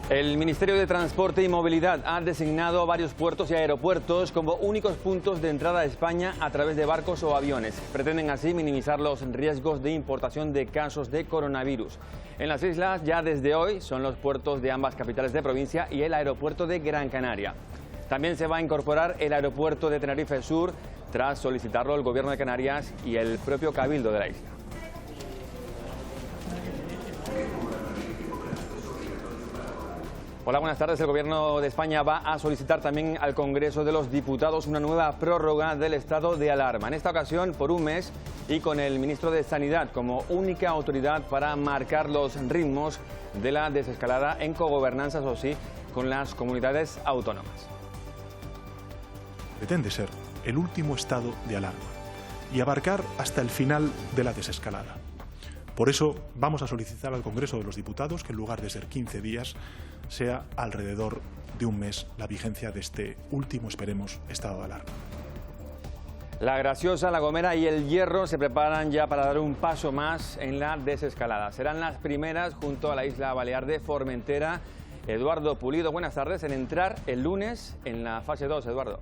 El Ministerio de Transporte y Movilidad ha designado varios puertos y aeropuertos como únicos puntos de entrada a España a través de barcos o aviones. Pretenden así minimizar los riesgos de importación de casos de coronavirus. En las islas ya desde hoy son los puertos de ambas capitales de provincia y el aeropuerto de Gran Canaria. También se va a incorporar el aeropuerto de Tenerife Sur tras solicitarlo el Gobierno de Canarias y el propio Cabildo de la isla. Hola, buenas tardes. El Gobierno de España va a solicitar también al Congreso de los Diputados una nueva prórroga del estado de alarma. En esta ocasión por un mes y con el ministro de Sanidad como única autoridad para marcar los ritmos de la desescalada en cogobernanza, eso sí, con las comunidades autónomas. Pretende ser el último estado de alarma y abarcar hasta el final de la desescalada. Por eso vamos a solicitar al Congreso de los Diputados que en lugar de ser 15 días sea alrededor de un mes la vigencia de este último, esperemos, estado de alarma. La Graciosa, La Gomera y El Hierro se preparan ya para dar un paso más en la desescalada. Serán las primeras junto a la isla balear de Formentera. Eduardo Pulido, buenas tardes, en entrar el lunes en la fase 2, Eduardo.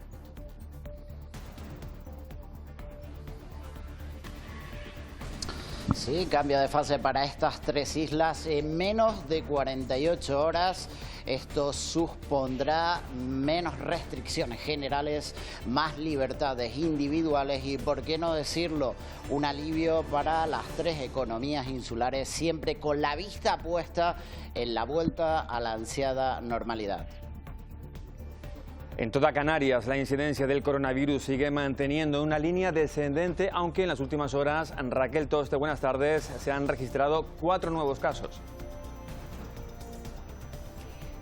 Sí, cambio de fase para estas tres islas en menos de 48 horas. Esto supondrá menos restricciones generales, más libertades individuales y, por qué no decirlo, un alivio para las tres economías insulares, siempre con la vista puesta en la vuelta a la ansiada normalidad. En toda Canarias, la incidencia del coronavirus sigue manteniendo una línea descendente, aunque en las últimas horas, Raquel Toste, buenas tardes, se han registrado 4 nuevos casos.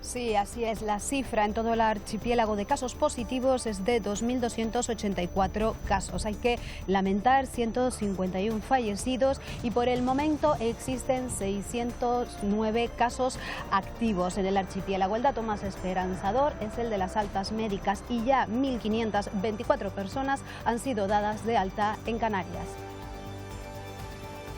Sí, así es. La cifra en todo el archipiélago de casos positivos es de 2.284 casos. Hay que lamentar 151 fallecidos y por el momento existen 609 casos activos en el archipiélago. El dato más esperanzador es el de las altas médicas y ya 1.524 personas han sido dadas de alta en Canarias.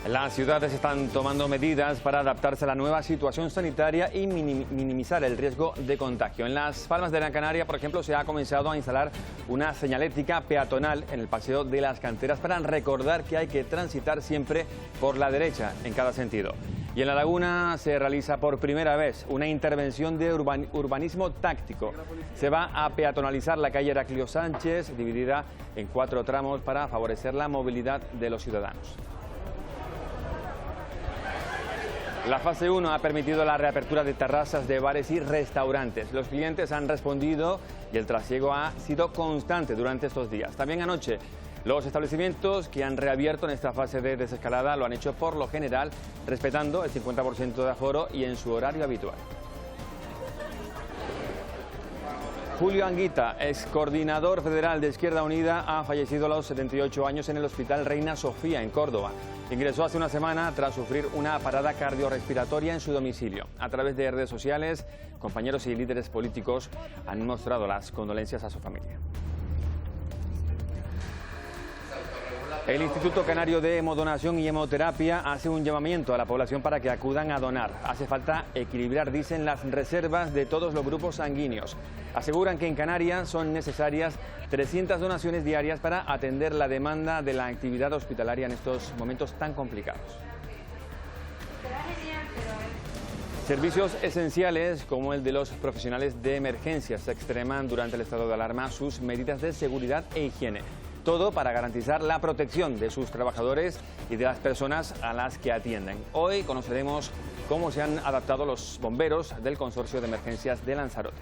Las ciudades están tomando medidas para adaptarse a la nueva situación sanitaria y minimizar el riesgo de contagio. En Las Palmas de Gran Canaria, por ejemplo, se ha comenzado a instalar una señalética peatonal en el Paseo de las Canteras para recordar que hay que transitar siempre por la derecha en cada sentido. Y en La Laguna se realiza por primera vez una intervención de urbanismo táctico. Se va a peatonalizar la calle Heraclio Sánchez, dividida en 4 tramos para favorecer la movilidad de los ciudadanos. La fase 1 ha permitido la reapertura de terrazas de bares y restaurantes. Los clientes han respondido y el trasiego ha sido constante durante estos días. También anoche, los establecimientos que han reabierto en esta fase de desescalada lo han hecho por lo general respetando el 50% de aforo y en su horario habitual. Julio Anguita, ex coordinador federal de Izquierda Unida, ha fallecido a los 78 años en el Hospital Reina Sofía, en Córdoba. Ingresó hace una semana tras sufrir una parada cardiorrespiratoria en su domicilio. A través de redes sociales, compañeros y líderes políticos han mostrado las condolencias a su familia. El Instituto Canario de Hemodonación y Hemoterapia hace un llamamiento a la población para que acudan a donar. Hace falta equilibrar, dicen, las reservas de todos los grupos sanguíneos. Aseguran que en Canarias son necesarias 300 donaciones diarias para atender la demanda de la actividad hospitalaria en estos momentos tan complicados. Servicios esenciales como el de los profesionales de emergencias extreman durante el estado de alarma sus medidas de seguridad e higiene. Todo para garantizar la protección de sus trabajadores y de las personas a las que atienden. Hoy conoceremos cómo se han adaptado los bomberos del Consorcio de Emergencias de Lanzarote.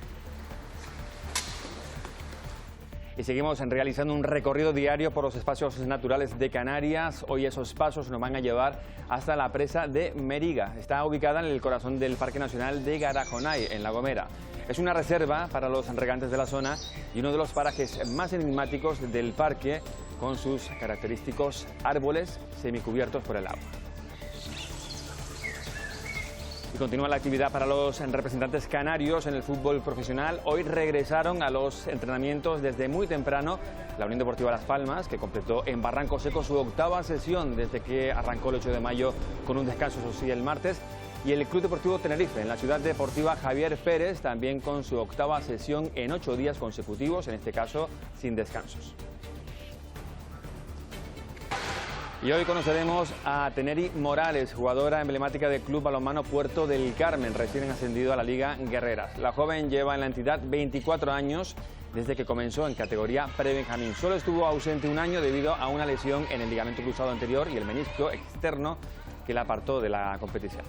Y seguimos realizando un recorrido diario por los espacios naturales de Canarias. Hoy esos pasos nos van a llevar hasta la presa de Meriga. Está ubicada en el corazón del Parque Nacional de Garajonay, en La Gomera. Es una reserva para los regantes de la zona y uno de los parajes más enigmáticos del parque, con sus característicos árboles semicubiertos por el agua. Y continúa la actividad para los representantes canarios en el fútbol profesional. Hoy regresaron a los entrenamientos desde muy temprano la Unión Deportiva Las Palmas, que completó en Barranco Seco su 8ª sesión desde que arrancó el 8 de mayo con un descanso, eso sí, el martes. Y el Club Deportivo Tenerife, en la ciudad deportiva Javier Pérez, también con su octava sesión en 8 días consecutivos, en este caso sin descansos. Y hoy conoceremos a Teneri Morales, jugadora emblemática del Club Balonmano Puerto del Carmen, recién ascendido a la Liga Guerreras. La joven lleva en la entidad 24 años desde que comenzó en categoría pre-benjamín. Solo estuvo ausente un año debido a una lesión en el ligamento cruzado anterior y el menisco externo que la apartó de la competición.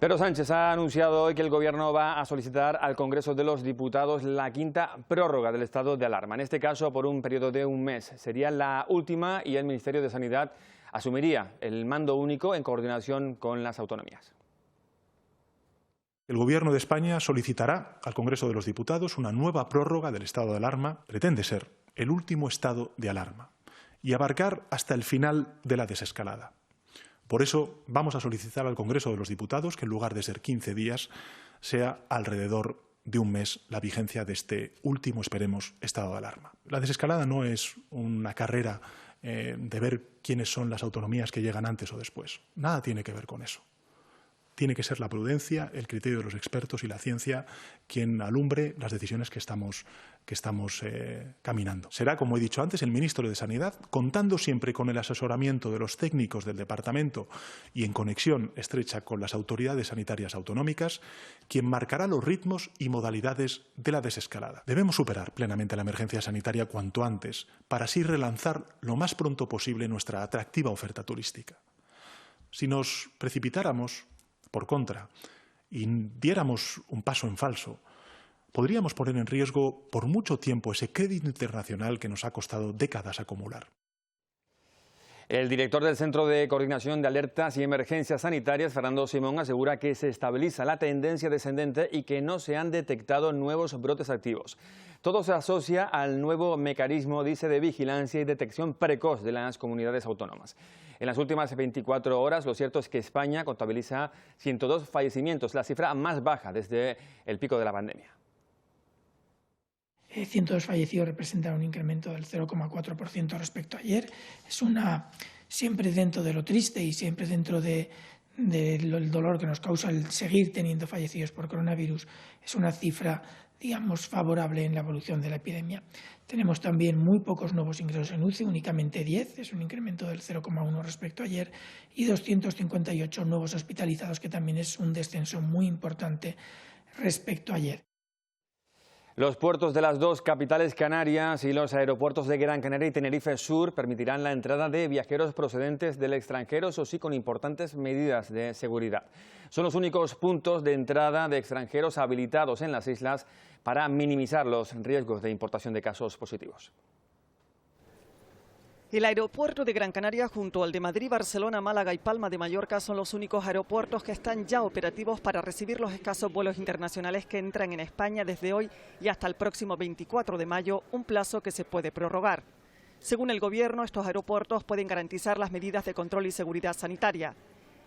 Pedro Sánchez ha anunciado hoy que el Gobierno va a solicitar al Congreso de los Diputados la quinta prórroga del estado de alarma, en este caso por un periodo de un mes. Sería la última y el Ministerio de Sanidad asumiría el mando único en coordinación con las autonomías. El Gobierno de España solicitará al Congreso de los Diputados una nueva prórroga del estado de alarma. Pretende ser el último estado de alarma y abarcar hasta el final de la desescalada. Por eso vamos a solicitar al Congreso de los Diputados que en lugar de ser 15 días sea alrededor de un mes la vigencia de este último, esperemos, estado de alarma. La desescalada no es una carrera de ver quiénes son las autonomías que llegan antes o después. Nada tiene que ver con eso. Tiene que ser la prudencia, el criterio de los expertos y la ciencia quien alumbre las decisiones que estamos caminando. Será, como he dicho antes, el ministro de Sanidad, contando siempre con el asesoramiento de los técnicos del departamento y en conexión estrecha con las autoridades sanitarias autonómicas, quien marcará los ritmos y modalidades de la desescalada. Debemos superar plenamente la emergencia sanitaria cuanto antes para así relanzar lo más pronto posible nuestra atractiva oferta turística. Si nos precipitáramos, por contra, y diéramos un paso en falso, podríamos poner en riesgo por mucho tiempo ese crédito internacional que nos ha costado décadas acumular. El director del Centro de Coordinación de Alertas y Emergencias Sanitarias, Fernando Simón, asegura que se estabiliza la tendencia descendente y que no se han detectado nuevos brotes activos. Todo se asocia al nuevo mecanismo, dice, de vigilancia y detección precoz de las comunidades autónomas. En las últimas 24 horas, lo cierto es que España contabiliza 102 fallecimientos, la cifra más baja desde el pico de la pandemia. 102 fallecidos representan un incremento del 0,4% respecto a ayer. Es siempre dentro de lo triste y siempre dentro del dolor que nos causa el seguir teniendo fallecidos por coronavirus. Es una cifra, digamos, favorable en la evolución de la epidemia. Tenemos también muy pocos nuevos ingresos en UCI, únicamente 10, es un incremento del 0,1 respecto a ayer, y 258 nuevos hospitalizados, que también es un descenso muy importante respecto a ayer. Los puertos de las dos capitales canarias y los aeropuertos de Gran Canaria y Tenerife Sur permitirán la entrada de viajeros procedentes del extranjero, eso sí, con importantes medidas de seguridad. Son los únicos puntos de entrada de extranjeros habilitados en las islas para minimizar los riesgos de importación de casos positivos. El aeropuerto de Gran Canaria junto al de Madrid, Barcelona, Málaga y Palma de Mallorca son los únicos aeropuertos que están ya operativos para recibir los escasos vuelos internacionales que entran en España desde hoy y hasta el próximo 24 de mayo, un plazo que se puede prorrogar. Según el Gobierno, estos aeropuertos pueden garantizar las medidas de control y seguridad sanitaria.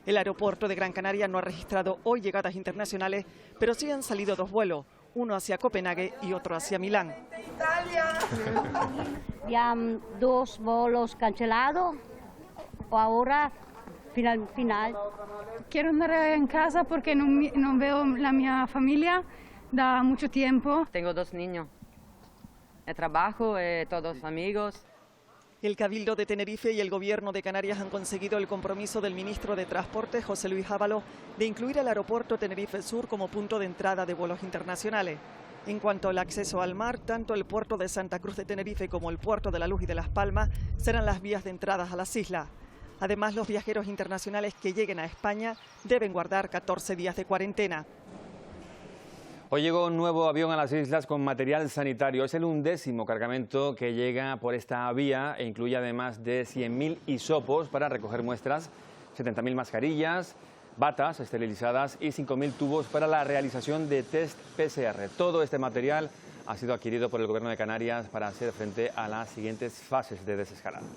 El aeropuerto de Gran Canaria no ha registrado hoy llegadas internacionales, pero sí han salido 2 vuelos, uno hacia Copenhague y otro hacia Milán. Ya 2 vuelos cancelados, ahora final. Quiero andar en casa porque no veo la mi familia da mucho tiempo. Tengo 2 niños, trabajo, todos amigos. El Cabildo de Tenerife y el Gobierno de Canarias han conseguido el compromiso del ministro de Transporte, José Luis Ábalos, de incluir el aeropuerto Tenerife Sur como punto de entrada de vuelos internacionales. En cuanto al acceso al mar, tanto el puerto de Santa Cruz de Tenerife como el puerto de La Luz y de Las Palmas serán las vías de entrada a las islas. Además, los viajeros internacionales que lleguen a España deben guardar 14 días de cuarentena. Hoy llegó un nuevo avión a las islas con material sanitario. Es el 11º cargamento que llega por esta vía e incluye además de 100.000 hisopos para recoger muestras, 70.000 mascarillas, batas esterilizadas y 5.000 tubos para la realización de test PCR. Todo este material ha sido adquirido por el Gobierno de Canarias para hacer frente a las siguientes fases de desescalada.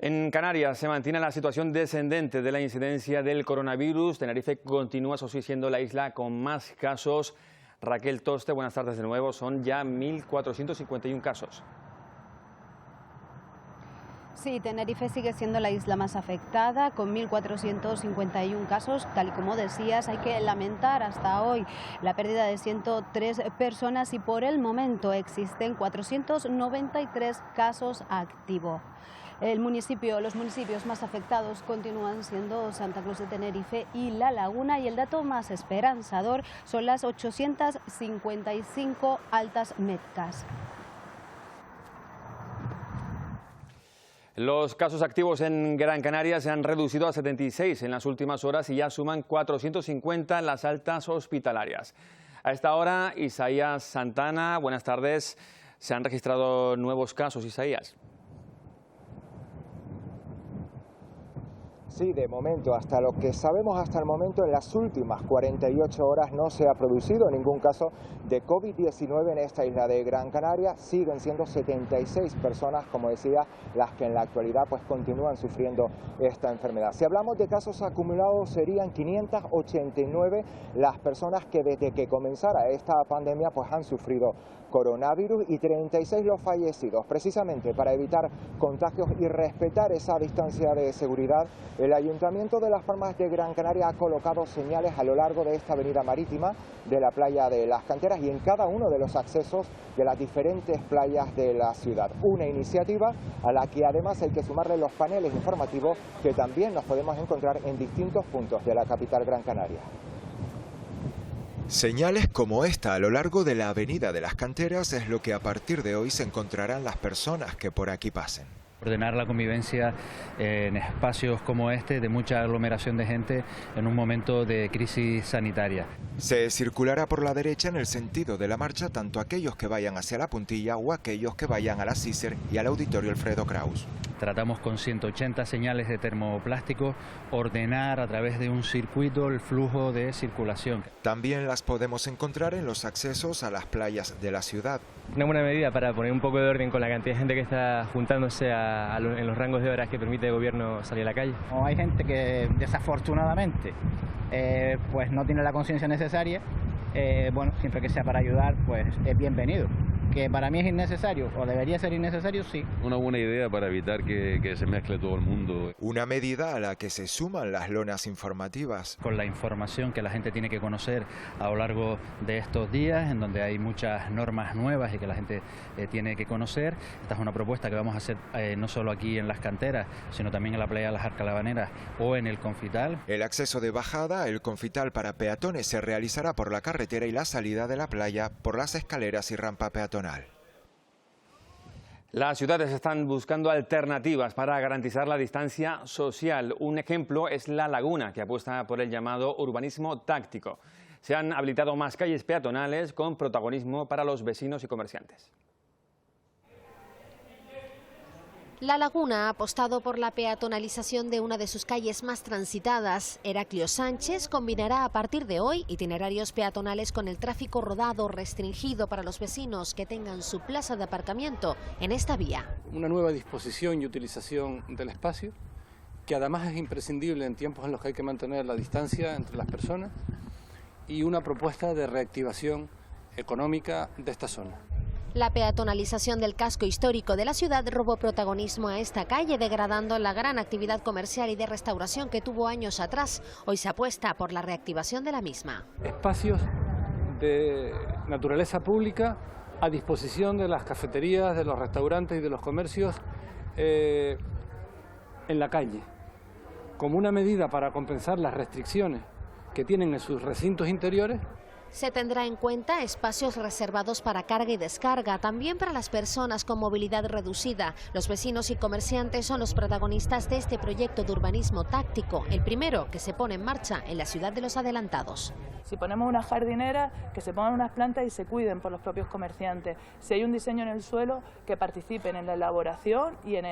En Canarias se mantiene la situación descendente de la incidencia del coronavirus. Tenerife continúa siendo la isla con más casos. Raquel Toste, buenas tardes de nuevo. Son ya 1.451 casos. Sí, Tenerife sigue siendo la isla más afectada, con 1.451 casos. Tal y como decías, hay que lamentar hasta hoy la pérdida de 103 personas y por el momento existen 493 casos activos. Los municipios más afectados continúan siendo Santa Cruz de Tenerife y La Laguna, y el dato más esperanzador son las 855 altas médicas. Los casos activos en Gran Canaria se han reducido a 76 en las últimas horas y ya suman 450 las altas hospitalarias. A esta hora, Isaías Santana, buenas tardes. ¿Se han registrado nuevos casos, Isaías? Sí, de momento, hasta lo que sabemos hasta el momento, en las últimas 48 horas no se ha producido ningún caso de COVID-19 en esta isla de Gran Canaria. Siguen siendo 76 personas, como decía, las que en la actualidad pues continúan sufriendo esta enfermedad. Si hablamos de casos acumulados, serían 589 las personas que desde que comenzara esta pandemia pues han sufrido coronavirus, y 36 los fallecidos. Precisamente para evitar contagios y respetar esa distancia de seguridad, el Ayuntamiento de Las Palmas de Gran Canaria ha colocado señales a lo largo de esta avenida marítima de la playa de Las Canteras y en cada uno de los accesos de las diferentes playas de la ciudad. Una iniciativa a la que además hay que sumarle los paneles informativos que también nos podemos encontrar en distintos puntos de la capital Gran Canaria. Señales como esta a lo largo de la avenida de Las Canteras es lo que a partir de hoy se encontrarán las personas que por aquí pasen. Ordenar la convivencia en espacios como este, de mucha aglomeración de gente en un momento de crisis sanitaria. Se circulará por la derecha en el sentido de la marcha tanto aquellos que vayan hacia la Puntilla o aquellos que vayan a la Cícer y al Auditorio Alfredo Kraus. Tratamos con 180 señales de termoplástico ordenar a través de un circuito el flujo de circulación. También las podemos encontrar en los accesos a las playas de la ciudad. Una buena medida para poner un poco de orden con la cantidad de gente que está juntándose en los rangos de horas que permite el gobierno salir a la calle. O hay gente que desafortunadamente pues no tiene la conciencia necesaria, bueno, siempre que sea para ayudar, pues es bienvenido. Que para mí es innecesario, o debería ser innecesario, sí. Una buena idea para evitar que se mezcle todo el mundo. Una medida a la que se suman las lonas informativas. Con la información que la gente tiene que conocer a lo largo de estos días, en donde hay muchas normas nuevas y que la gente tiene que conocer. Esta es una propuesta que vamos a hacer no solo aquí en Las Canteras, sino también en la playa de las Arcalabaneras o en el Confital. El acceso de bajada, el Confital para peatones, se realizará por la carretera y la salida de la playa por las escaleras y rampa peatonal. Las ciudades están buscando alternativas para garantizar la distancia social. Un ejemplo es La Laguna, que apuesta por el llamado urbanismo táctico. Se han habilitado más calles peatonales con protagonismo para los vecinos y comerciantes. La Laguna ha apostado por la peatonalización de una de sus calles más transitadas. Heraclio Sánchez combinará a partir de hoy itinerarios peatonales con el tráfico rodado restringido para los vecinos que tengan su plaza de aparcamiento en esta vía. Una nueva disposición y utilización del espacio, que además es imprescindible en tiempos en los que hay que mantener la distancia entre las personas, y una propuesta de reactivación económica de esta zona. La peatonalización del casco histórico de la ciudad robó protagonismo a esta calle, degradando la gran actividad comercial y de restauración que tuvo años atrás. Hoy se apuesta por la reactivación de la misma. Espacios de naturaleza pública a disposición de las cafeterías, de los restaurantes y de los comercios en la calle, como una medida para compensar las restricciones que tienen en sus recintos interiores. Se tendrá en cuenta espacios reservados para carga y descarga, también para las personas con movilidad reducida. Los vecinos y comerciantes son los protagonistas de este proyecto de urbanismo táctico, el primero que se pone en marcha en la ciudad de los adelantados. Si ponemos una jardinera, que se pongan unas plantas y se cuiden por los propios comerciantes. Si hay un diseño en el suelo, que participen en la elaboración y en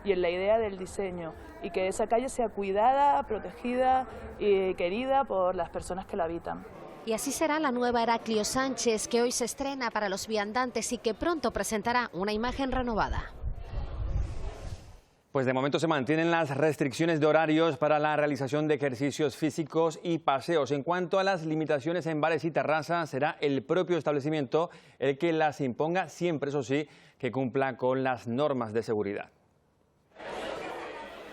la idea del diseño. Y que esa calle sea cuidada, protegida y querida por las personas que la habitan. Y así será la nueva Heraclio Sánchez, que hoy se estrena para los viandantes y que pronto presentará una imagen renovada. Pues de momento se mantienen las restricciones de horarios para la realización de ejercicios físicos y paseos. En cuanto a las limitaciones en bares y terrazas, será el propio establecimiento el que las imponga, siempre, eso sí, que cumpla con las normas de seguridad.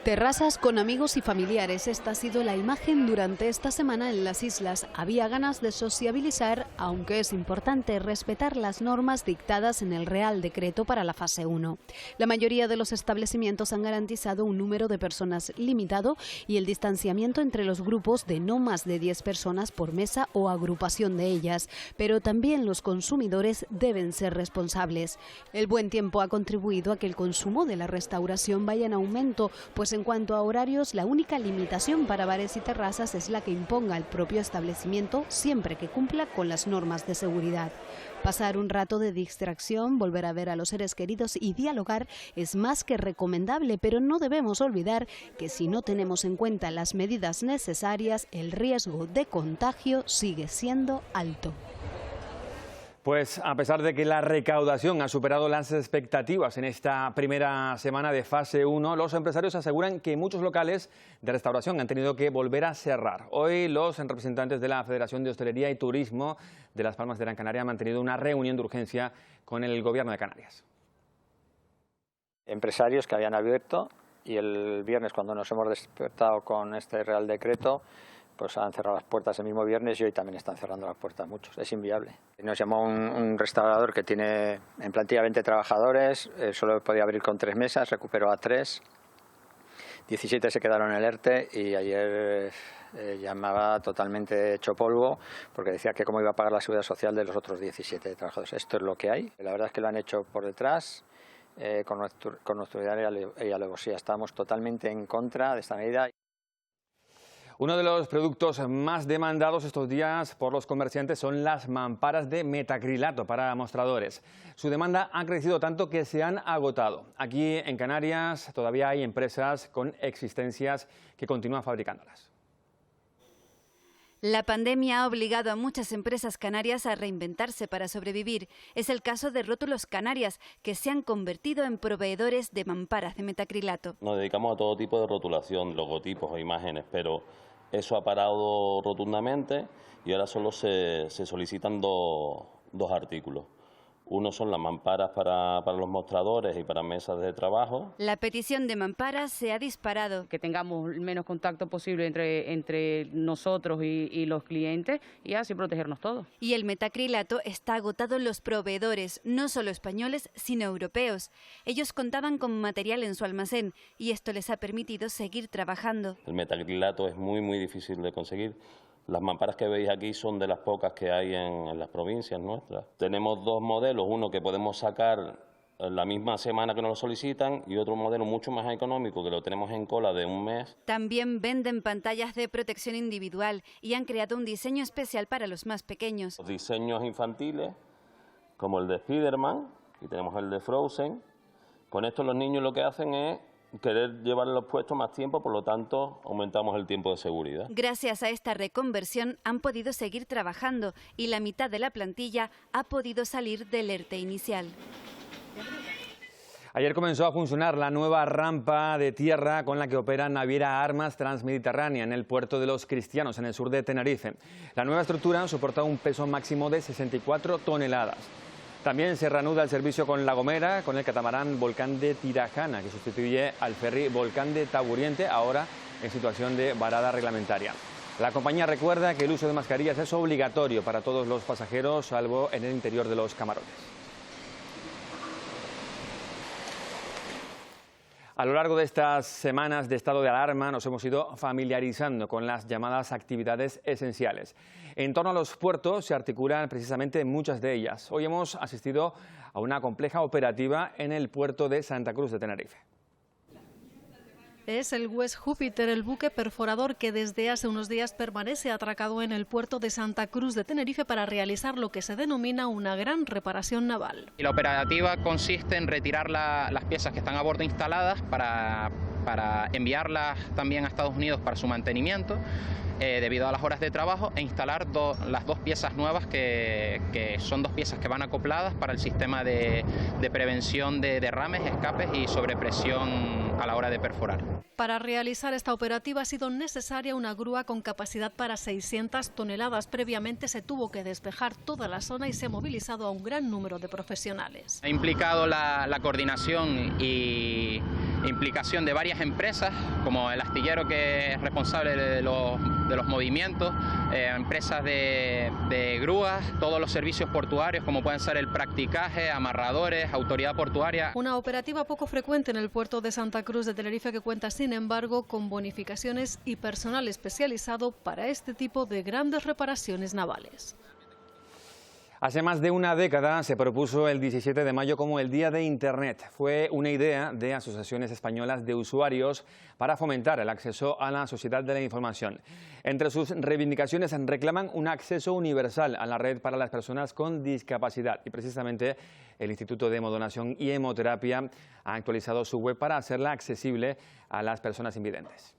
Terrazas con amigos y familiares, esta ha sido la imagen durante esta semana en las islas. Había ganas de sociabilizar, aunque es importante respetar las normas dictadas en el Real Decreto para la fase 1. La mayoría de los establecimientos han garantizado un número de personas limitado y el distanciamiento entre los grupos de no más de 10 personas por mesa o agrupación de ellas. Pero también los consumidores deben ser responsables. El buen tiempo ha contribuido a que el consumo de la restauración vaya en aumento, pues en cuanto a horarios, la única limitación para bares y terrazas es la que imponga el propio establecimiento, siempre que cumpla con las normas de seguridad. Pasar un rato de distracción, volver a ver a los seres queridos y dialogar es más que recomendable, pero no debemos olvidar que si no tenemos en cuenta las medidas necesarias, el riesgo de contagio sigue siendo alto. Pues a pesar de que la recaudación ha superado las expectativas en esta primera semana de fase 1, los empresarios aseguran que muchos locales de restauración han tenido que volver a cerrar. Hoy los representantes de la Federación de Hostelería y Turismo de Las Palmas de Gran Canaria han mantenido una reunión de urgencia con el Gobierno de Canarias. Empresarios que habían abierto y el viernes, cuando nos hemos despertado con este Real Decreto, pues han cerrado las puertas el mismo viernes y hoy también están cerrando las puertas muchos. Es inviable. Nos llamó un restaurador que tiene en plantilla 20 trabajadores, solo podía abrir con 3 mesas, recuperó a 3, 17 se quedaron en el ERTE y ayer llamaba totalmente hecho polvo porque decía que cómo iba a pagar la seguridad social de los otros 17 trabajadores. Esto es lo que hay. La verdad es que lo han hecho por detrás. Con nuestra y alevosía. Estamos totalmente en contra de esta medida. Uno de los productos más demandados estos días por los comerciantes son las mamparas de metacrilato para mostradores. Su demanda ha crecido tanto que se han agotado. Aquí en Canarias todavía hay empresas con existencias que continúan fabricándolas. La pandemia ha obligado a muchas empresas canarias a reinventarse para sobrevivir. Es el caso de Rótulos Canarias, que se han convertido en proveedores de mamparas de metacrilato. Nos dedicamos a todo tipo de rotulación, logotipos o imágenes, pero eso ha parado rotundamente y ahora solo se solicitan dos artículos. Uno son las mamparas para los mostradores y para mesas de trabajo. La petición de mamparas se ha disparado. Que tengamos el menos contacto posible entre nosotros y los clientes y así protegernos todos. Y el metacrilato está agotado en los proveedores, no solo españoles, sino europeos. Ellos contaban con material en su almacén y esto les ha permitido seguir trabajando. El metacrilato es muy difícil de conseguir. Las mamparas que veis aquí son de las pocas que hay en las provincias nuestras. Tenemos dos modelos, uno que podemos sacar la misma semana que nos lo solicitan y otro modelo mucho más económico que lo tenemos en cola de un mes. También venden pantallas de protección individual y han creado un diseño especial para los más pequeños. Los diseños infantiles, como el de Spiderman, y tenemos el de Frozen. Con esto los niños lo que hacen es querer llevarlos puestos más tiempo, por lo tanto aumentamos el tiempo de seguridad. Gracias a esta reconversión han podido seguir trabajando y la mitad de la plantilla ha podido salir del ERTE inicial. Ayer comenzó a funcionar la nueva rampa de tierra con la que opera Naviera Armas Transmediterránea en el puerto de Los Cristianos, en el sur de Tenerife. La nueva estructura soporta un peso máximo de 64 toneladas. También se reanuda el servicio con La Gomera, con el catamarán Volcán de Tirajana, que sustituye al ferry Volcán de Taburiente, ahora en situación de varada reglamentaria. La compañía recuerda que el uso de mascarillas es obligatorio para todos los pasajeros, salvo en el interior de los camarotes. A lo largo de estas semanas de estado de alarma nos hemos ido familiarizando con las llamadas actividades esenciales. En torno a los puertos se articulan precisamente muchas de ellas. Hoy hemos asistido a una compleja operativa en el puerto de Santa Cruz de Tenerife. Es el West Júpiter, el buque perforador que desde hace unos días permanece atracado en el puerto de Santa Cruz de Tenerife para realizar lo que se denomina una gran reparación naval. Y la operativa consiste en retirar las piezas que están a bordo instaladas para enviarlas también a Estados Unidos para su mantenimiento debido a las horas de trabajo e instalar las dos piezas nuevas que son dos piezas que van acopladas para el sistema de prevención de derrames, escapes y sobrepresión a la hora de perforar. Para realizar esta operativa ha sido necesaria una grúa con capacidad para 600 toneladas. Previamente se tuvo que despejar toda la zona y se ha movilizado a un gran número de profesionales. Ha implicado la coordinación y implicación de varias empresas, como el astillero, que es responsable de los movimientos, empresas de grúas, todos los servicios portuarios, como pueden ser el practicaje, amarradores, autoridad portuaria. Una operativa poco frecuente en el puerto de Santa Cruz de Tenerife, que cuenta sin embargo con bonificaciones y personal especializado para este tipo de grandes reparaciones navales. Hace más de una década se propuso el 17 de mayo como el Día de Internet. Fue una idea de asociaciones españolas de usuarios para fomentar el acceso a la sociedad de la información. Entre sus reivindicaciones reclaman un acceso universal a la red para las personas con discapacidad. Y precisamente el Instituto de Hemodonación y Hemoterapia ha actualizado su web para hacerla accesible a las personas invidentes.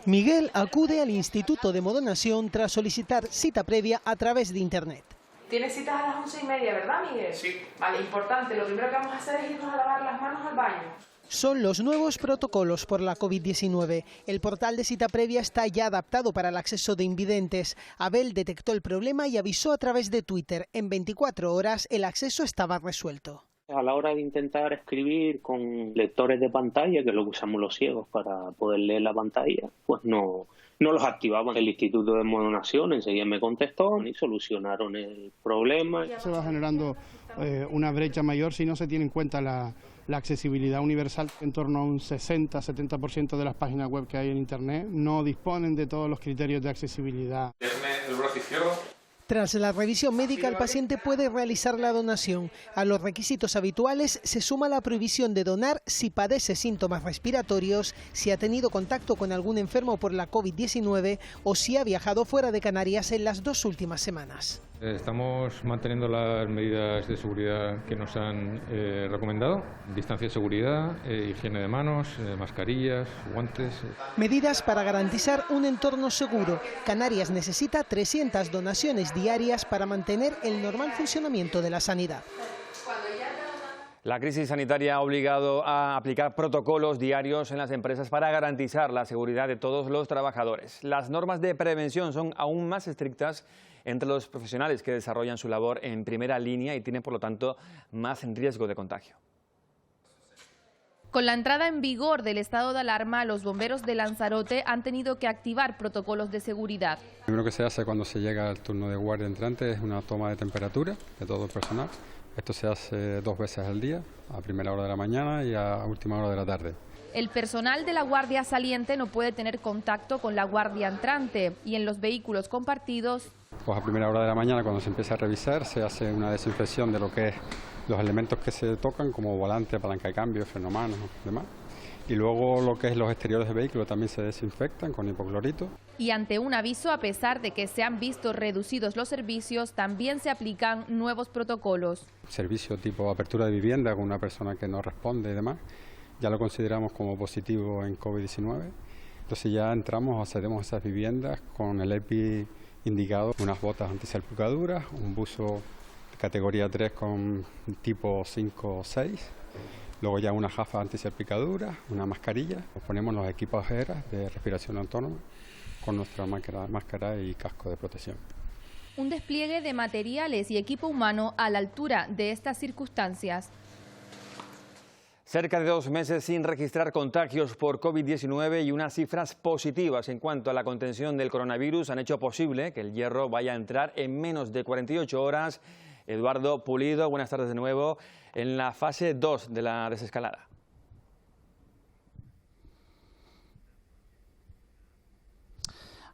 Miguel acude al Instituto de Hemodonación tras solicitar cita previa a través de Internet. Tienes citas a las 11:30, ¿verdad, Miguel? Sí. Vale, importante. Lo primero que vamos a hacer es irnos a lavar las manos al baño. Son los nuevos protocolos por la COVID-19. El portal de cita previa está ya adaptado para el acceso de invidentes. Abel detectó el problema y avisó a través de Twitter. En 24 horas el acceso estaba resuelto. A la hora de intentar escribir con lectores de pantalla, que es lo que usamos los ciegos para poder leer la pantalla, pues no los activaban. El Instituto de Hemodonación enseguida me contestó y solucionaron el problema. Se va generando una brecha mayor si no se tiene en cuenta la accesibilidad universal. En torno a un 60-70% de las páginas web que hay en Internet no disponen de todos los criterios de accesibilidad. Déjame el brazo izquierdo. Tras la revisión médica, el paciente puede realizar la donación. A los requisitos habituales se suma la prohibición de donar si padece síntomas respiratorios, si ha tenido contacto con algún enfermo por la COVID-19 o si ha viajado fuera de Canarias en las 2 últimas semanas. Estamos manteniendo las medidas de seguridad que nos han recomendado: distancia de seguridad, higiene de manos, mascarillas, guantes. Medidas para garantizar un entorno seguro. Canarias necesita 300 donaciones diarias para mantener el normal funcionamiento de la sanidad. La crisis sanitaria ha obligado a aplicar protocolos diarios en las empresas para garantizar la seguridad de todos los trabajadores. Las normas de prevención son aún más estrictas entre los profesionales que desarrollan su labor en primera línea y tienen, por lo tanto, más riesgo de contagio. Con la entrada en vigor del estado de alarma, los bomberos de Lanzarote han tenido que activar protocolos de seguridad. Lo primero que se hace cuando se llega al turno de guardia entrante es una toma de temperatura de todo el personal. Esto se hace 2 veces al día, a primera hora de la mañana y a última hora de la tarde. El personal de la guardia saliente no puede tener contacto con la guardia entrante y en los vehículos compartidos. Pues a primera hora de la mañana, cuando se empieza a revisar, se hace una desinfección de lo que es los elementos que se tocan, como volante, palanca de cambio, freno manos y demás. Y luego lo que es los exteriores del vehículo también se desinfectan con hipoclorito. Y ante un aviso, a pesar de que se han visto reducidos los servicios, también se aplican nuevos protocolos. Servicio tipo apertura de vivienda con una persona que no responde y demás, ya lo consideramos como positivo en COVID-19. Entonces ya entramos, accedemos a esas viviendas con el EPI indicado, unas botas antisalpicaduras, un buzo de categoría 3 con tipo 5 o 6. Luego ya una gafa antisalpicadura, una mascarilla. Nos ponemos los equipos de respiración autónoma con nuestra máscara y casco de protección. Un despliegue de materiales y equipo humano a la altura de estas circunstancias. Cerca de 2 meses sin registrar contagios por COVID-19 y unas cifras positivas en cuanto a la contención del coronavirus han hecho posible que el Hierro vaya a entrar en menos de 48 horas. Eduardo Pulido, buenas tardes de nuevo, en la fase 2 de la desescalada.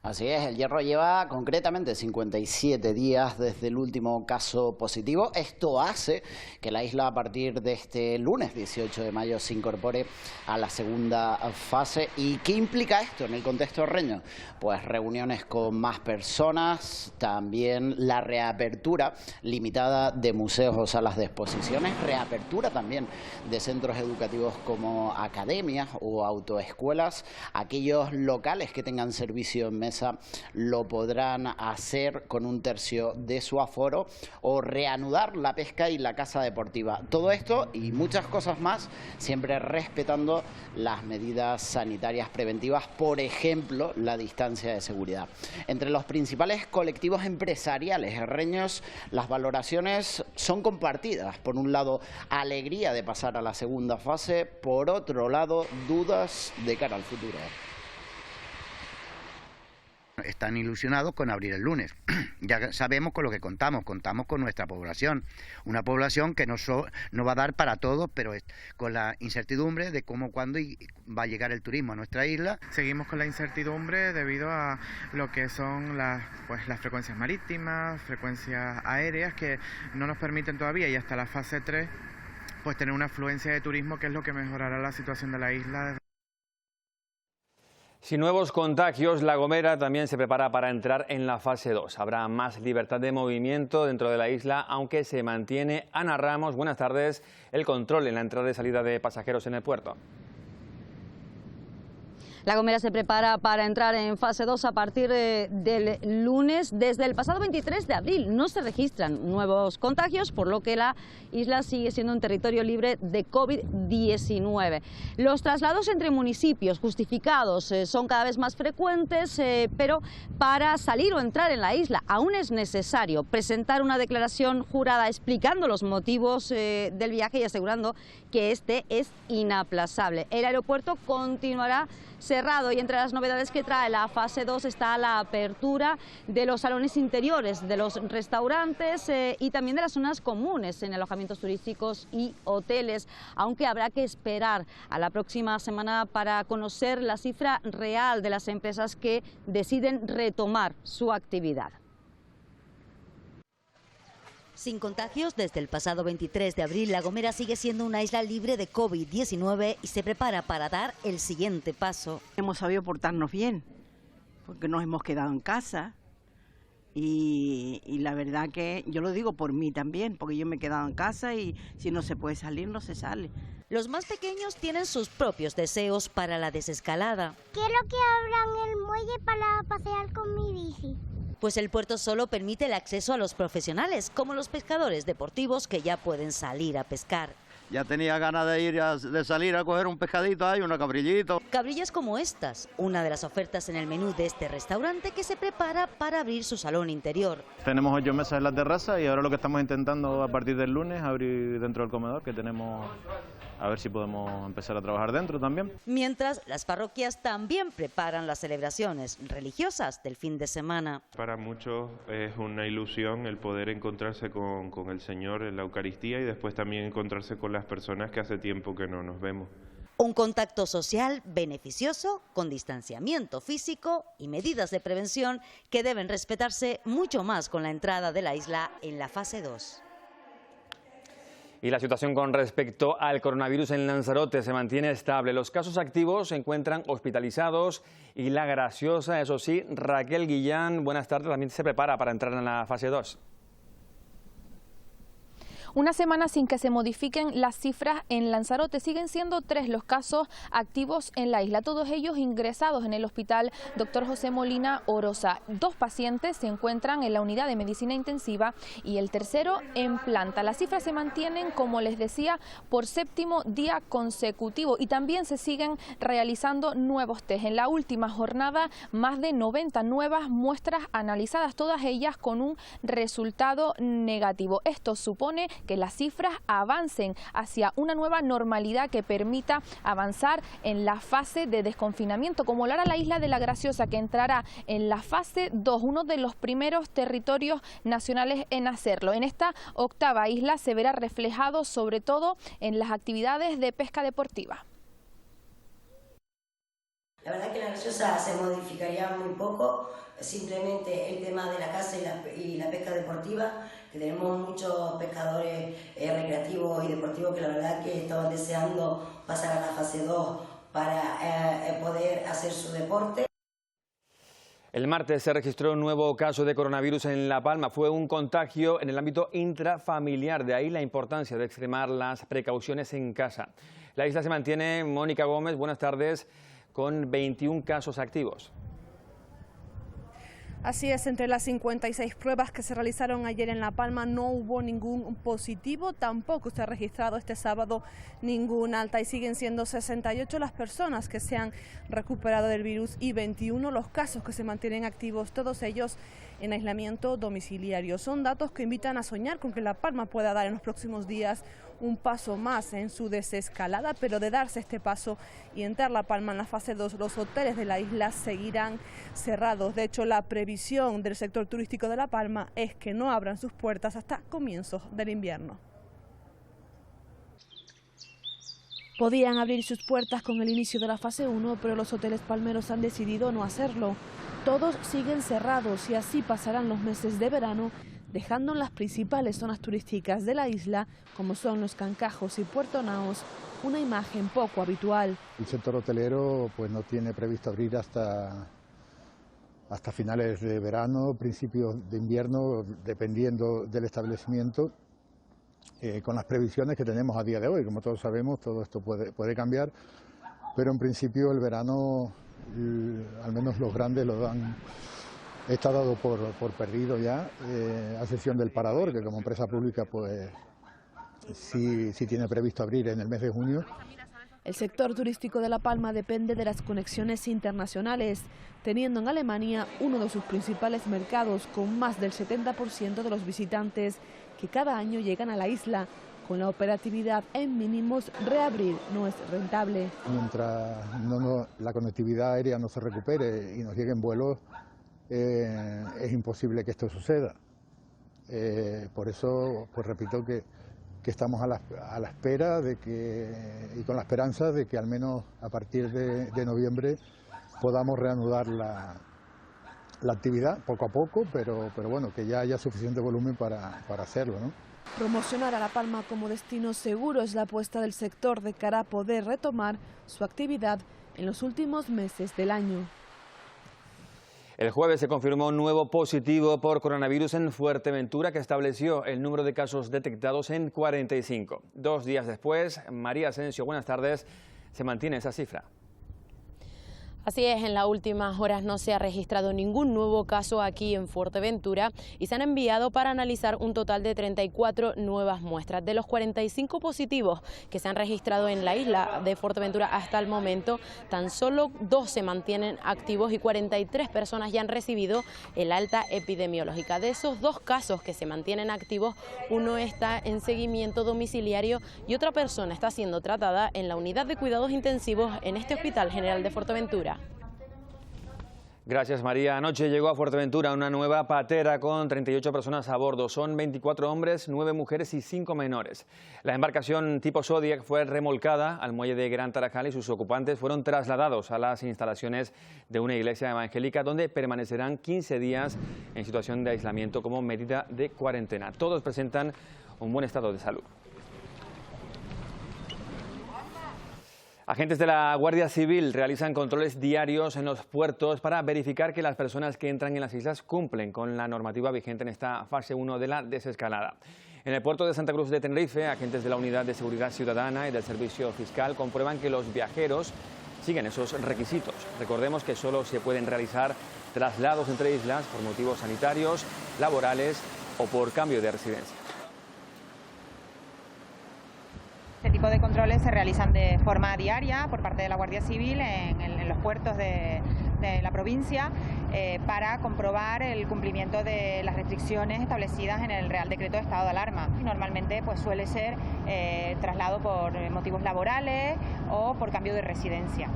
Así es, el Hierro lleva concretamente 57 días desde el último caso positivo. Esto hace que la isla a partir de este lunes 18 de mayo se incorpore a la segunda fase. ¿Y qué implica esto en el contexto reño? Pues reuniones con más personas, también la reapertura limitada de museos o salas de exposiciones, reapertura también de centros educativos como academias o autoescuelas, aquellos locales que tengan servicio en mesa Leonesa lo podrán hacer con 1/3 de su aforo o reanudar la pesca y la caza deportiva. Todo esto y muchas cosas más, siempre respetando las medidas sanitarias preventivas, por ejemplo, la distancia de seguridad. Entre los principales colectivos empresariales herreños, las valoraciones son compartidas. Por un lado, alegría de pasar a la segunda fase, por otro lado, dudas de cara al futuro. Están ilusionados con abrir el lunes. Ya sabemos con lo que contamos con nuestra población. Una población que no va a dar para todo, pero con la incertidumbre de cómo, cuándo va a llegar el turismo a nuestra isla. Seguimos con la incertidumbre debido a lo que son las frecuencias marítimas, frecuencias aéreas, que no nos permiten todavía, y hasta la fase 3, pues tener una afluencia de turismo, que es lo que mejorará la situación de la isla. Sin nuevos contagios, La Gomera también se prepara para entrar en la fase 2. Habrá más libertad de movimiento dentro de la isla, aunque se mantiene, Ana Ramos, buenas tardes, el control en la entrada y salida de pasajeros en el puerto. La Gomera se prepara para entrar en fase 2 a partir del lunes. Desde el pasado 23 de abril no se registran nuevos contagios, por lo que la isla sigue siendo un territorio libre de COVID-19. Los traslados entre municipios justificados son cada vez más frecuentes, pero para salir o entrar en la isla aún es necesario presentar una declaración jurada explicando los motivos del viaje y asegurando que este es inaplazable. El aeropuerto continuará cerrado y entre las novedades que trae la fase 2 está la apertura de los salones interiores, de los restaurantes y también de las zonas comunes en alojamientos turísticos y hoteles, aunque habrá que esperar a la próxima semana para conocer la cifra real de las empresas que deciden retomar su actividad. Sin contagios, desde el pasado 23 de abril, La Gomera sigue siendo una isla libre de COVID-19 y se prepara para dar el siguiente paso. Hemos sabido portarnos bien, porque nos hemos quedado en casa y la verdad que yo lo digo por mí también, porque yo me he quedado en casa y si no se puede salir, no se sale. Los más pequeños tienen sus propios deseos para la desescalada. Quiero que abran el muelle para pasear con mi bici. Pues el puerto solo permite el acceso a los profesionales, como los pescadores deportivos que ya pueden salir a pescar. Ya tenía ganas de salir a coger un pescadito ahí, una cabrillito. Cabrillas como estas, una de las ofertas en el menú de este restaurante que se prepara para abrir su salón interior. Tenemos 8 mesas en la terraza y ahora lo que estamos intentando a partir del lunes abrir dentro del comedor, que tenemos, a ver si podemos empezar a trabajar dentro también. Mientras, las parroquias también preparan las celebraciones religiosas del fin de semana. Para muchos es una ilusión el poder encontrarse con el Señor en la Eucaristía y después también encontrarse con las personas que hace tiempo que no nos vemos. Un contacto social beneficioso, con distanciamiento físico y medidas de prevención que deben respetarse mucho más con la entrada de la isla en la fase 2. Y la situación con respecto al coronavirus en Lanzarote se mantiene estable. Los casos activos se encuentran hospitalizados y La Graciosa, eso sí, Raquel Guillán, buenas tardes, también se prepara para entrar en la fase 2. Una semana sin que se modifiquen las cifras en Lanzarote. Siguen siendo 3 los casos activos en la isla, todos ellos ingresados en el hospital Dr. José Molina Orosa. 2 pacientes se encuentran en la unidad de medicina intensiva y el tercero en planta. Las cifras se mantienen, como les decía, por 7º día consecutivo y también se siguen realizando nuevos test. En la última jornada, más de 90 nuevas muestras analizadas, todas ellas con un resultado negativo. Esto supone que las cifras avancen hacia una nueva normalidad que permita avanzar en la fase de desconfinamiento, como lo hará la isla de La Graciosa, que entrará en la fase 2, uno de los primeros territorios nacionales en hacerlo. En esta 8ª isla se verá reflejado sobre todo en las actividades de pesca deportiva. La verdad que La Graciosa se modificaría muy poco, simplemente el tema de la caza y la pesca deportiva, que tenemos muchos pescadores recreativos y deportivos que la verdad que estaban deseando pasar a la fase 2 para poder hacer su deporte. El martes se registró un nuevo caso de coronavirus en La Palma. Fue un contagio en el ámbito intrafamiliar, de ahí la importancia de extremar las precauciones en casa. La isla se mantiene, Mónica Gómez, buenas tardes, con 21 casos activos. Así es, entre las 56 pruebas que se realizaron ayer en La Palma no hubo ningún positivo, tampoco se ha registrado este sábado ningún alta y siguen siendo 68 las personas que se han recuperado del virus y 21 los casos que se mantienen activos, todos ellos en aislamiento domiciliario. Son datos que invitan a soñar con que La Palma pueda dar en los próximos días un paso más en su desescalada, pero de darse este paso y entrar La Palma en la fase 2, los hoteles de la isla seguirán cerrados. De hecho, la previsión del sector turístico de La Palma es que no abran sus puertas hasta comienzos del invierno. Podían abrir sus puertas con el inicio de la fase 1, pero los hoteles palmeros han decidido no hacerlo. Todos siguen cerrados y así pasarán los meses de verano, dejando en las principales zonas turísticas de la isla, como son Los Cancajos y Puerto Naos, una imagen poco habitual. El sector hotelero pues no tiene previsto abrir hasta finales de verano, principios de invierno, dependiendo del establecimiento, con las previsiones que tenemos a día de hoy. Como todos sabemos, todo esto puede cambiar, pero en principio el verano, al menos los grandes lo dan. Está dado por perdido ya, a excepción del Parador, que como empresa pública pues sí tiene previsto abrir en el mes de junio. El sector turístico de La Palma depende de las conexiones internacionales, teniendo en Alemania uno de sus principales mercados, con más del 70% de los visitantes que cada año llegan a la isla. Con la operatividad en mínimos, reabrir no es rentable. Mientras la conectividad aérea no se recupere y nos lleguen vuelos, es imposible que esto suceda. Por eso, pues repito que estamos a la espera y con la esperanza de que al menos a partir de noviembre podamos reanudar la actividad poco a poco, pero bueno, que ya haya suficiente volumen para hacerlo, ¿no? Promocionar a La Palma como destino seguro es la apuesta del sector de cara a poder retomar su actividad en los últimos meses del año. El jueves se confirmó un nuevo positivo por coronavirus en Fuerteventura, que estableció el número de casos detectados en 45. 2 días después, María Asensio, buenas tardes, se mantiene esa cifra. Así es, en las últimas horas no se ha registrado ningún nuevo caso aquí en Fuerteventura y se han enviado para analizar un total de 34 nuevas muestras. De los 45 positivos que se han registrado en la isla de Fuerteventura hasta el momento, tan solo 2 se mantienen activos y 43 personas ya han recibido el alta epidemiológica. De esos 2 casos que se mantienen activos, uno está en seguimiento domiciliario y otra persona está siendo tratada en la unidad de cuidados intensivos en este Hospital General de Fuerteventura. Gracias, María. Anoche llegó a Fuerteventura una nueva patera con 38 personas a bordo. Son 24 hombres, 9 mujeres y 5 menores. La embarcación tipo Zodiac fue remolcada al muelle de Gran Tarajal y sus ocupantes fueron trasladados a las instalaciones de una iglesia evangélica, donde permanecerán 15 días en situación de aislamiento como medida de cuarentena. Todos presentan un buen estado de salud. Agentes de la Guardia Civil realizan controles diarios en los puertos para verificar que las personas que entran en las islas cumplen con la normativa vigente en esta fase 1 de la desescalada. En el puerto de Santa Cruz de Tenerife, agentes de la Unidad de Seguridad Ciudadana y del Servicio Fiscal comprueban que los viajeros siguen esos requisitos. Recordemos que solo se pueden realizar traslados entre islas por motivos sanitarios, laborales o por cambio de residencia. Este tipo de controles se realizan de forma diaria por parte de la Guardia Civil en los puertos de la provincia para comprobar el cumplimiento de las restricciones establecidas en el Real Decreto de Estado de Alarma. Normalmente pues suele ser traslado por motivos laborales o por cambio de residencia.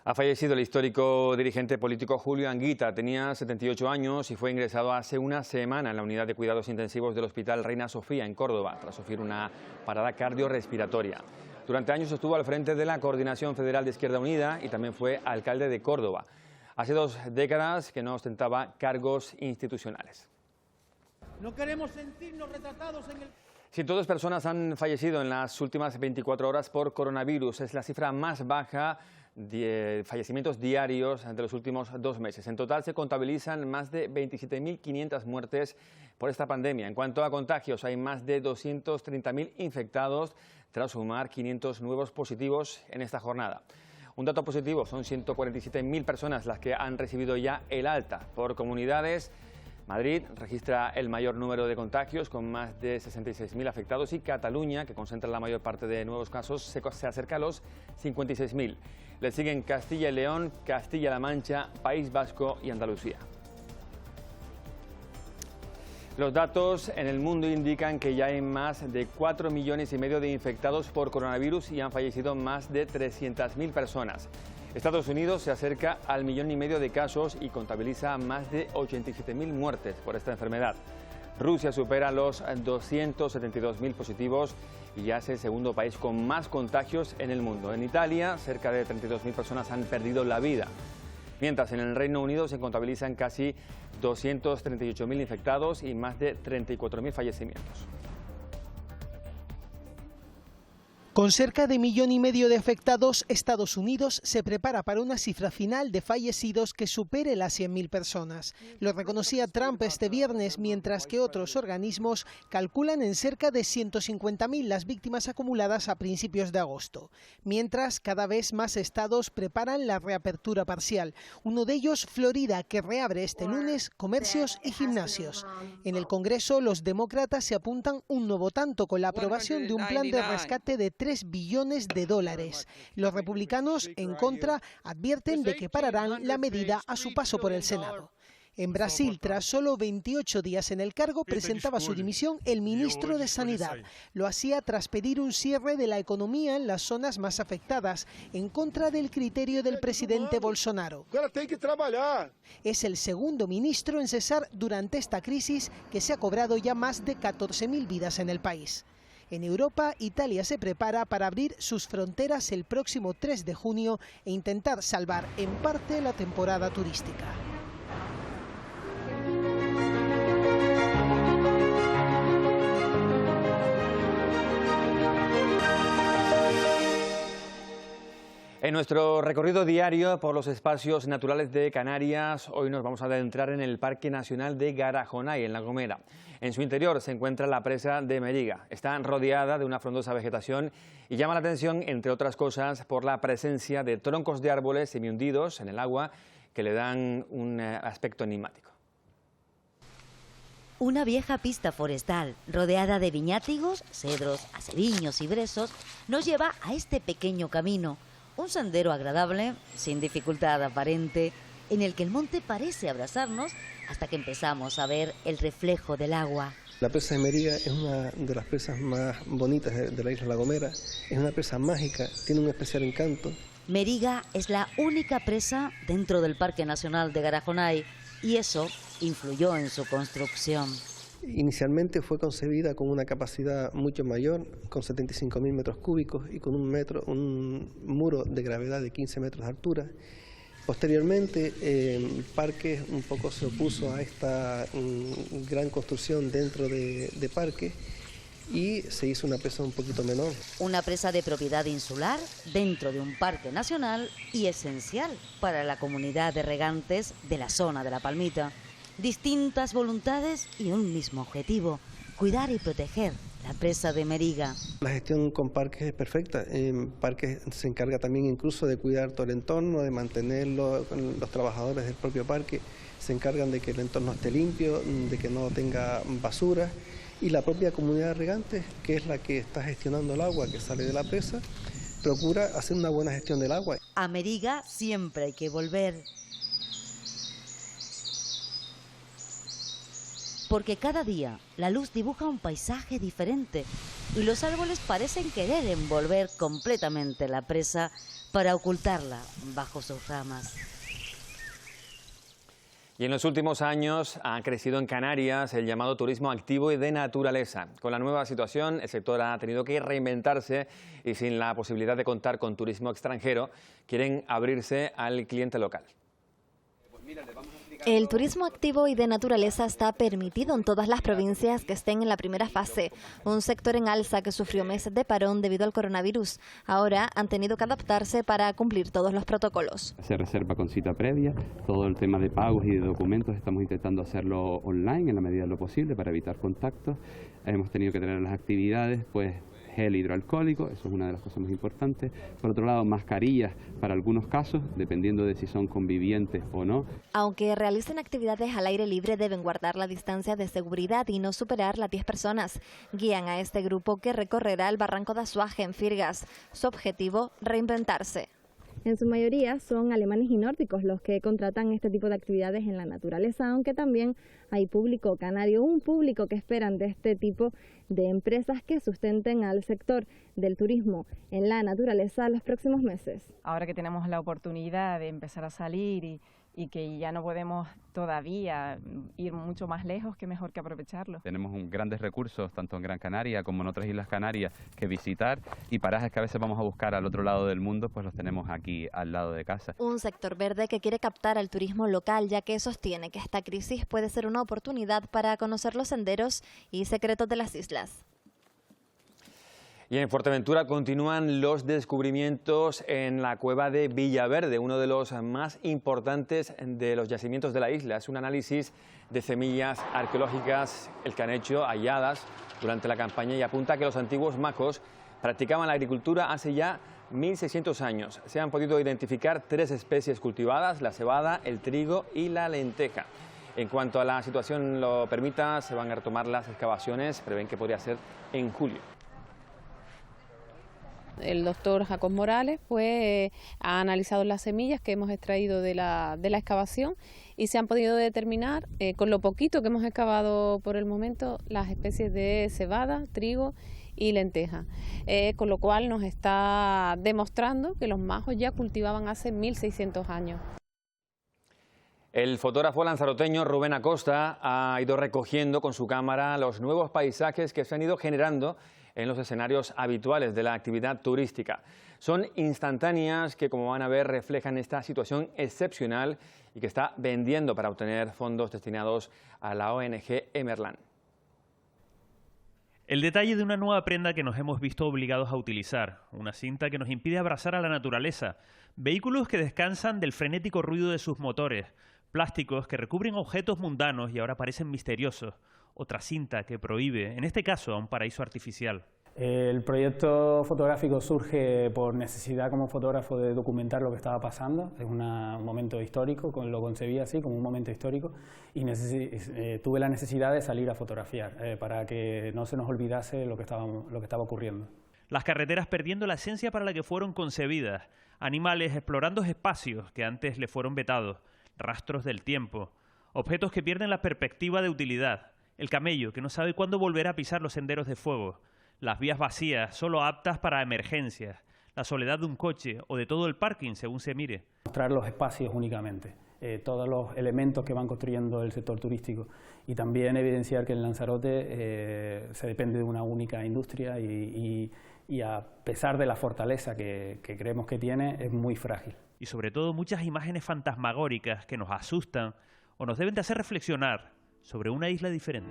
Ha fallecido el histórico dirigente político Julio Anguita. Tenía 78 años y fue ingresado hace una semana en la unidad de cuidados intensivos del Hospital Reina Sofía en Córdoba, tras sufrir una parada cardiorrespiratoria. Durante años estuvo al frente de la Coordinación Federal de Izquierda Unida y también fue alcalde de Córdoba. Hace 2 décadas que no ostentaba cargos institucionales. No queremos sentirnos retratados en el... 102 personas han fallecido en las últimas 24 horas por coronavirus. Es la cifra más baja de fallecimientos diarios de los últimos 2 meses. En total se contabilizan más de 27.500 muertes por esta pandemia. En cuanto a contagios, hay más de 230.000 infectados tras sumar 500 nuevos positivos en esta jornada. Un dato positivo, son 147.000 personas las que han recibido ya el alta. Por comunidades, Madrid registra el mayor número de contagios con más de 66.000 afectados y Cataluña, que concentra la mayor parte de nuevos casos, se acerca a los 56.000. Le siguen Castilla y León, Castilla-La Mancha, País Vasco y Andalucía. Los datos en el mundo indican que ya hay más de 4,5 millones de infectados por coronavirus y han fallecido más de 300.000 personas. Estados Unidos se acerca al 1,5 millones de casos y contabiliza más de 87.000 muertes por esta enfermedad. Rusia supera los 272.000 positivos y ya es el segundo país con más contagios en el mundo. En Italia, cerca de 32.000 personas han perdido la vida. Mientras en el Reino Unido se contabilizan casi 238.000 infectados y más de 34.000 fallecimientos. Con cerca de 1,5 millones de afectados, Estados Unidos se prepara para una cifra final de fallecidos que supere las 100.000 personas. Lo reconocía Trump este viernes, mientras que otros organismos calculan en cerca de 150.000 las víctimas acumuladas a principios de agosto. Mientras, cada vez más estados preparan la reapertura parcial. Uno de ellos, Florida, que reabre este lunes comercios y gimnasios. En el Congreso, los demócratas se apuntan un nuevo tanto con la aprobación de un plan de rescate de $3 billones. Los republicanos, en contra, advierten de que pararán la medida a su paso por el Senado. En Brasil, tras solo 28 días en el cargo, presentaba su dimisión el ministro de Sanidad. Lo hacía tras pedir un cierre de la economía en las zonas más afectadas, en contra del criterio del presidente Bolsonaro. Es el segundo ministro en cesar durante esta crisis, que se ha cobrado ya más de 14.000 vidas en el país. En Europa, Italia se prepara para abrir sus fronteras el próximo 3 de junio e intentar salvar en parte la temporada turística. En nuestro recorrido diario por los espacios naturales de Canarias, hoy nos vamos a adentrar en el Parque Nacional de Garajonay, en La Gomera. En su interior se encuentra la presa de Meriga. Está rodeada de una frondosa vegetación y llama la atención, entre otras cosas, por la presencia de troncos de árboles semihundidos en el agua que le dan un aspecto enigmático. Una vieja pista forestal, rodeada de viñátigos, cedros, aceriños y brezos, nos lleva a este pequeño camino. Un sendero agradable, sin dificultad aparente, en el que el monte parece abrazarnos hasta que empezamos a ver el reflejo del agua. La presa de Meriga es una de las presas más bonitas de la isla La Gomera. Es una presa mágica, tiene un especial encanto. Meriga es la única presa dentro del Parque Nacional de Garajonay y eso influyó en su construcción. Inicialmente fue concebida con una capacidad mucho mayor, con 75.000 metros cúbicos y con un muro de gravedad de 15 metros de altura. Posteriormente, el parque un poco se opuso a esta gran construcción dentro de parque y se hizo una presa un poquito menor. Una presa de propiedad insular dentro de un parque nacional y esencial para la comunidad de regantes de la zona de La Palmita. Distintas voluntades y un mismo objetivo, cuidar y proteger la presa de Meriga. La gestión con parques es perfecta. Parques se encarga también incluso de cuidar todo el entorno, de mantenerlo. Los trabajadores del propio parque se encargan de que el entorno esté limpio, de que no tenga basura. Y la propia comunidad de regantes, que es la que está gestionando el agua que sale de la presa, procura hacer una buena gestión del agua. A Meriga siempre hay que volver. Porque cada día la luz dibuja un paisaje diferente y los árboles parecen querer envolver completamente la presa para ocultarla bajo sus ramas. Y en los últimos años ha crecido en Canarias el llamado turismo activo y de naturaleza. Con la nueva situación, el sector ha tenido que reinventarse y sin la posibilidad de contar con turismo extranjero, quieren abrirse al cliente local. El turismo activo y de naturaleza está permitido en todas las provincias que estén en la primera fase, un sector en alza que sufrió meses de parón debido al coronavirus. Ahora han tenido que adaptarse para cumplir todos los protocolos. Se reserva con cita previa, todo el tema de pagos y de documentos estamos intentando hacerlo online en la medida de lo posible para evitar contactos. Hemos tenido que tener las actividades pues gel hidroalcohólico, eso es una de las cosas más importantes. Por otro lado, mascarillas para algunos casos, dependiendo de si son convivientes o no. Aunque realicen actividades al aire libre, deben guardar la distancia de seguridad y no superar las 10 personas. Guían a este grupo que recorrerá el barranco de Azuaje en Firgas. Su objetivo, reinventarse. En su mayoría son alemanes y nórdicos los que contratan este tipo de actividades en la naturaleza, aunque también hay público canario, un público que esperan de este tipo de empresas que sustenten al sector del turismo en la naturaleza los próximos meses. Ahora que tenemos la oportunidad de empezar a salir y que ya no podemos todavía ir mucho más lejos, que mejor que aprovecharlo. Tenemos grandes recursos, tanto en Gran Canaria como en otras Islas Canarias, que visitar, y parajes que a veces vamos a buscar al otro lado del mundo, pues los tenemos aquí al lado de casa. Un sector verde que quiere captar al turismo local, ya que sostiene que esta crisis puede ser una oportunidad para conocer los senderos y secretos de las islas. Y en Fuerteventura continúan los descubrimientos en la cueva de Villaverde, uno de los más importantes de los yacimientos de la isla. Es un análisis de semillas arqueológicas el que han hecho halladas durante la campaña y apunta que los antiguos macos practicaban la agricultura hace ya 1600 años. Se han podido identificar 3 especies cultivadas: la cebada, el trigo y la lenteja. En cuanto a la situación lo permita, se van a retomar las excavaciones, prevén que podría ser en julio. El doctor Jacob Morales ha analizado las semillas que hemos extraído de la excavación y se han podido determinar, con lo poquito que hemos excavado por el momento, las especies de cebada, trigo y lenteja, con lo cual nos está demostrando que los majos ya cultivaban hace 1600 años. El fotógrafo lanzaroteño Rubén Acosta ha ido recogiendo con su cámara los nuevos paisajes que se han ido generando en los escenarios habituales de la actividad turística. Son instantáneas que, como van a ver, reflejan esta situación excepcional y que está vendiendo para obtener fondos destinados a la ONG Emerland. El detalle de una nueva prenda que nos hemos visto obligados a utilizar, una cinta que nos impide abrazar a la naturaleza, vehículos que descansan del frenético ruido de sus motores, plásticos que recubren objetos mundanos y ahora parecen misteriosos, otra cinta que prohíbe, en este caso, a un paraíso artificial. El proyecto fotográfico surge por necesidad como fotógrafo de documentar lo que estaba pasando. Es un momento histórico, lo concebí así, como un momento histórico, y tuve la necesidad de salir a fotografiar para que no se nos olvidase lo que estaba ocurriendo. Las carreteras perdiendo la esencia para la que fueron concebidas, animales explorando espacios que antes le fueron vetados, rastros del tiempo, objetos que pierden la perspectiva de utilidad, el camello que no sabe cuándo volverá a pisar los senderos de fuego, las vías vacías, solo aptas para emergencias, la soledad de un coche o de todo el parking, según se mire. Mostrar los espacios únicamente, todos los elementos que van construyendo el sector turístico, y también evidenciar que en Lanzarote se depende de una única industria y a pesar de la fortaleza que creemos que tiene, es muy frágil. Y sobre todo muchas imágenes fantasmagóricas que nos asustan o nos deben de hacer reflexionar sobre una isla diferente.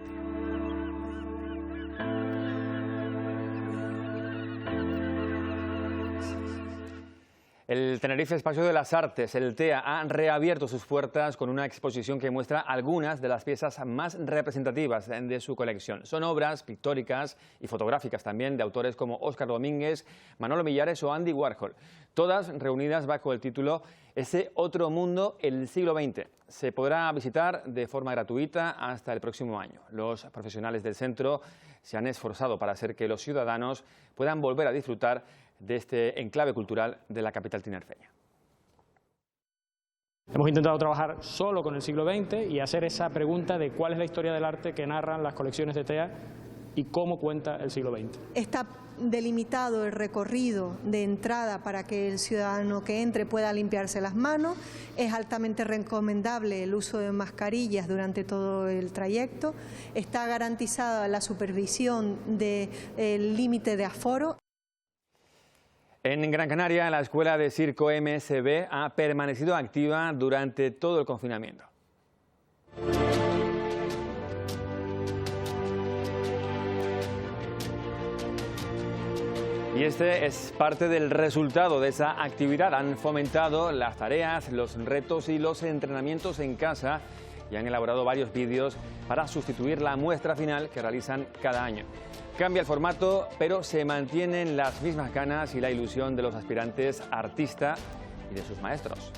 El Tenerife Espacio de las Artes, el TEA, ha reabierto sus puertas con una exposición que muestra algunas de las piezas más representativas de su colección. Son obras pictóricas y fotográficas también de autores como Óscar Domínguez, Manolo Millares o Andy Warhol, todas reunidas bajo el título Ese otro mundo, el siglo XX. Se podrá visitar de forma gratuita hasta el próximo año. Los profesionales del centro se han esforzado para hacer que los ciudadanos puedan volver a disfrutar de este enclave cultural de la capital tinerfeña. Hemos intentado trabajar solo con el siglo XX y hacer esa pregunta de cuál es la historia del arte que narran las colecciones de TEA y cómo cuenta el siglo XX. Está delimitado el recorrido de entrada para que el ciudadano que entre pueda limpiarse las manos. Es altamente recomendable el uso de mascarillas durante todo el trayecto. Está garantizada la supervisión del límite de aforo. En Gran Canaria, la Escuela de Circo MSB ha permanecido activa durante todo el confinamiento. Y este es parte del resultado de esa actividad. Han fomentado las tareas, los retos y los entrenamientos en casa y han elaborado varios vídeos para sustituir la muestra final que realizan cada año. Cambia el formato, pero se mantienen las mismas ganas y la ilusión de los aspirantes artista y de sus maestros.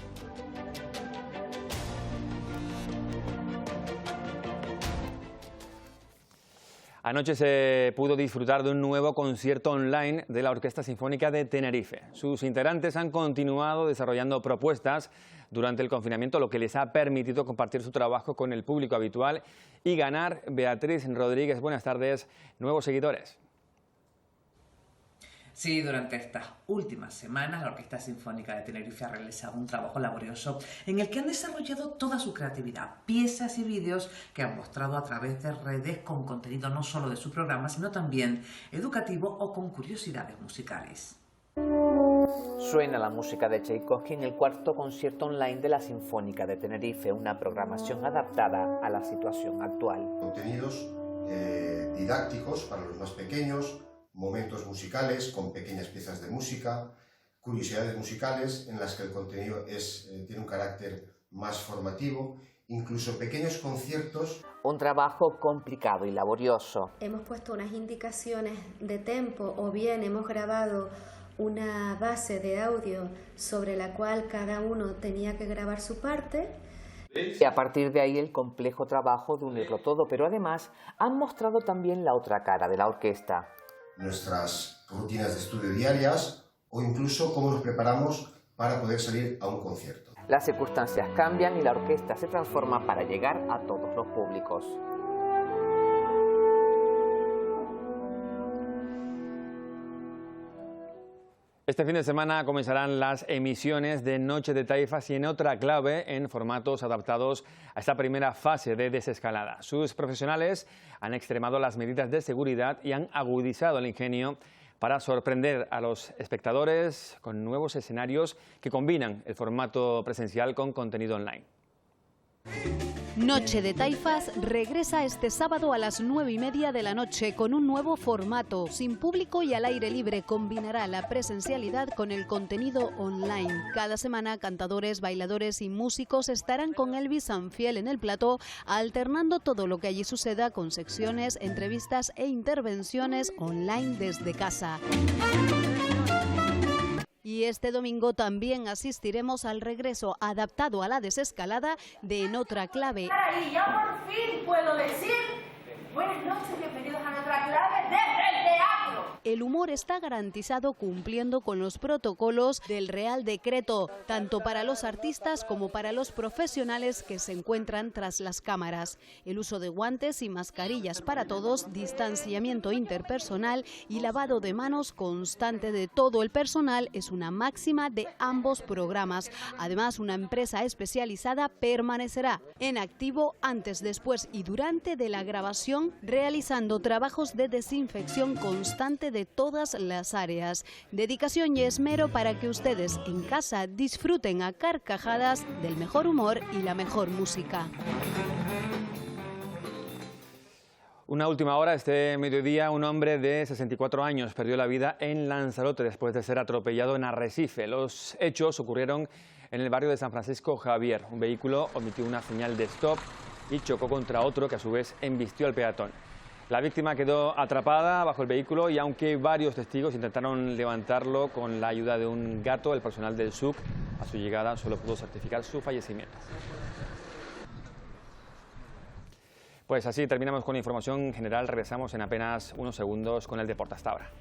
Anoche se pudo disfrutar de un nuevo concierto online de la Orquesta Sinfónica de Tenerife. Sus integrantes han continuado desarrollando propuestas durante el confinamiento, lo que les ha permitido compartir su trabajo con el público habitual y ganar, Beatriz Rodríguez, buenas tardes, nuevos seguidores. Sí, durante estas últimas semanas la Orquesta Sinfónica de Tenerife ha realizado un trabajo laborioso en el que han desarrollado toda su creatividad, piezas y vídeos que han mostrado a través de redes con contenido no solo de su programa, sino también educativo o con curiosidades musicales. Suena la música de Tchaikovsky en el cuarto concierto online de la Sinfónica de Tenerife, una programación adaptada a la situación actual. Contenidos didácticos para los más pequeños, momentos musicales con pequeñas piezas de música, curiosidades musicales en las que el contenido tiene un carácter más formativo, incluso pequeños conciertos. Un trabajo complicado y laborioso. Hemos puesto unas indicaciones de tempo o bien hemos grabado una base de audio sobre la cual cada uno tenía que grabar su parte. Y a partir de ahí el complejo trabajo de unirlo todo, pero además han mostrado también la otra cara de la orquesta. Nuestras rutinas de estudio diarias o incluso cómo nos preparamos para poder salir a un concierto. Las circunstancias cambian y la orquesta se transforma para llegar a todos los públicos. Este fin de semana comenzarán las emisiones de Noche de Taifas y en otra clave en formatos adaptados a esta primera fase de desescalada. Sus profesionales han extremado las medidas de seguridad y han agudizado el ingenio para sorprender a los espectadores con nuevos escenarios que combinan el formato presencial con contenido online. Noche de Taifas regresa este sábado a las 9:30 de la noche con un nuevo formato. Sin público y al aire libre, combinará la presencialidad con el contenido online. Cada semana, cantadores, bailadores y músicos estarán con Elvis Sanfiel en el plató, alternando todo lo que allí suceda con secciones, entrevistas e intervenciones online desde casa. Y este domingo también asistiremos al regreso adaptado a la desescalada de En Otra Clave. Y ya por fin puedo decir buenas noches, bienvenidos a En Otra Clave desde el teatro. El humor está garantizado cumpliendo con los protocolos del Real Decreto, tanto para los artistas como para los profesionales que se encuentran tras las cámaras. El uso de guantes y mascarillas para todos, distanciamiento interpersonal y lavado de manos constante de todo el personal es una máxima de ambos programas. Además, una empresa especializada permanecerá en activo antes, después y durante de la grabación, realizando trabajos de desinfección constante de todas las áreas. Dedicación y esmero para que ustedes en casa disfruten a carcajadas del mejor humor y la mejor música. Una última hora, este mediodía, un hombre de 64 años perdió la vida en Lanzarote después de ser atropellado en Arrecife. Los hechos ocurrieron en el barrio de San Francisco Javier. Un vehículo omitió una señal de stop y chocó contra otro que a su vez embistió al peatón. La víctima quedó atrapada bajo el vehículo y aunque varios testigos intentaron levantarlo con la ayuda de un gato, el personal del SUC a su llegada solo pudo certificar su fallecimiento. Pues así terminamos con la información general. Regresamos en apenas unos segundos con el deporte. Hasta ahora.